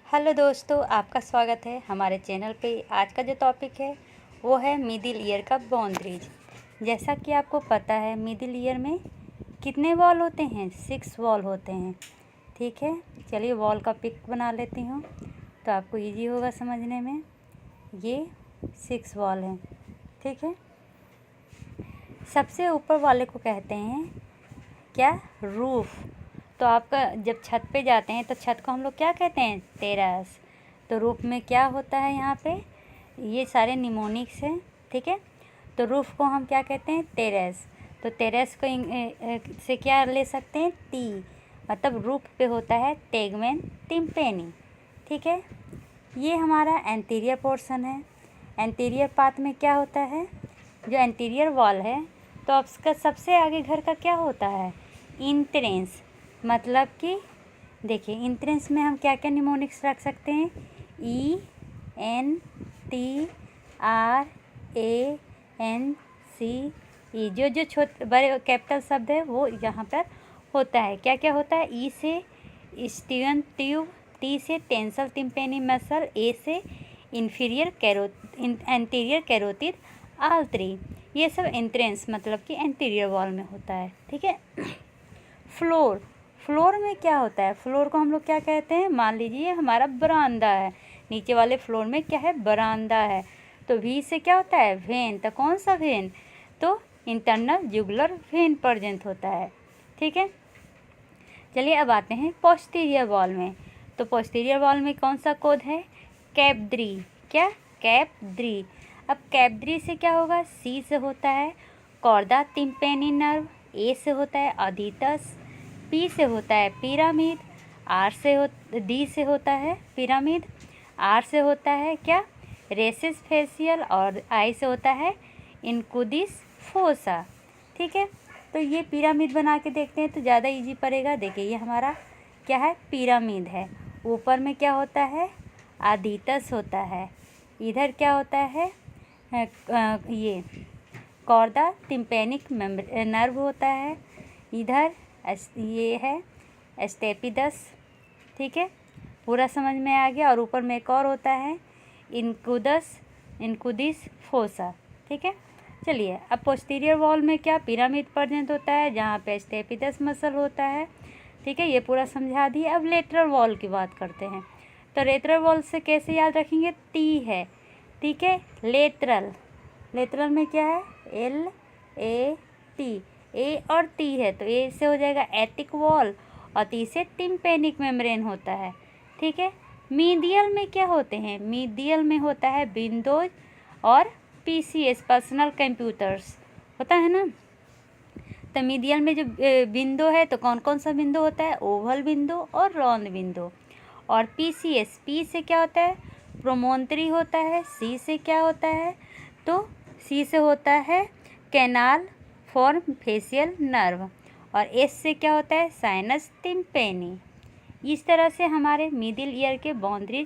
Hello दोस्तों, आपका स्वागत है हमारे चैनल पे। आज का जो टॉपिक है वो है मिडिल ईयर का बाउंड्रीज। जैसा कि आपको पता है मिडिल ईयर में कितने वॉल होते हैं, 6 वॉल होते हैं। ठीक है, चलिए वॉल का पिक बना लेती हूँ तो आपको इजी होगा समझने में। ये 6 वॉल हैं। ठीक है, सबसे ऊपर वाले को कहते हैं क्या, रूफ़। तो आपका जब छत पे जाते हैं तो छत को हम लोग क्या कहते हैं, टेरेस। तो रूफ़ में क्या होता है, यहाँ पे ये सारे निमोनिक्स हैं। ठीक है, तो रूफ़ को हम क्या कहते हैं, टेरेस। तो टेरेस को से क्या ले सकते हैं, टी, मतलब रूफ़ पे होता है टेगमेन टिम्पेनी। ठीक है, ये हमारा एंटीरियर पोर्शन है। एंटीरियर पार्ट में क्या होता है, जो एंटीरियर वॉल है, तो उसका सबसे आगे घर का क्या होता है, इंट्रेंस। मतलब कि देखिए इंट्रेंस में हम क्या क्या निमोनिक्स रख सकते हैं, ENTRANCE। जो छोटे बड़े कैपिटल शब्द है वो यहाँ पर होता है। क्या क्या होता है, ई से स्टीवन ट्यूब, टी से टेंसल टिम्पेनी मसल, ए से एंटीरियर कैरोटिड आर्टरी। ये सब एंट्रेंस मतलब कि एंटीरियर वॉल में होता है। ठीक है, फ्लोर। फ्लोर में क्या होता है, फ्लोर को हम लोग क्या कहते हैं, मान लीजिए हमारा बरामदा है, नीचे वाले फ्लोर में क्या है, बरामदा है। तो वी से क्या होता है, वेन। तो कौन सा वेन, तो इंटरनल जुगुलर वेन प्रेजेंट होता है। ठीक है, चलिए अब आते हैं पोस्टीरियर वॉल में। तो पोस्टीरियर वॉल में कौन सा कोड है, कैप-3। क्या, कैप-3। अब कैप-3 से क्या होगा, सी से होता है कॉर्दा टिम्पेनी नर्व, ए से होता है ऑडिटस, पी से होता है पिरामिड, डी से होता है पिरामिड, आर से होता है क्या, रेसिस फेशियल, और आई से होता है इनकुदिस फोसा। ठीक है, तो ये पिरामिड बना के देखते हैं तो ज़्यादा इजी पड़ेगा। देखिए ये हमारा क्या है, पिरामिड है। ऊपर में क्या होता है, आदितस होता है। इधर क्या होता है, ये कॉर्दा टिम्पेनिक नर्व होता है। इधर ये है स्टेपिदस। ठीक है, पूरा समझ में आ गया। और ऊपर में एक और होता है इनकुदिस फोसा। ठीक है, चलिए अब पोस्टीरियर वॉल में क्या, पिरामिड प्रेजेंट होता है जहाँ पे स्टेपिदस मसल होता है। ठीक है, ये पूरा समझा दिए। अब लेटरल वॉल की बात करते हैं। तो लेटरल वॉल से कैसे याद रखेंगे, टी है। ठीक है, लेटरल, लेटरल में क्या है, LAT, ए और टी है तो ए से हो जाएगा एटिक वॉल और टी से टिम्पेनिक मेम्ब्रेन होता है। ठीक है, मीडियल में क्या होते हैं, मीडियल में होता है विंडोज और PCS पर्सनल कंप्यूटर्स होता है ना। तो मीडियल में जो विंडो है तो कौन कौन सा विंडो होता है, ओवल विंडो और राउंड विंडो। और PCS, पी से क्या होता है, प्रोमोन्टरी होता है। सी से क्या होता है, तो सी से होता है कैनाल फॉर्म फेशियल नर्व। और एस से क्या होता है, साइनस टिम्पेनी। इस तरह से हमारे मिडिल ईयर के बाउंड्रीज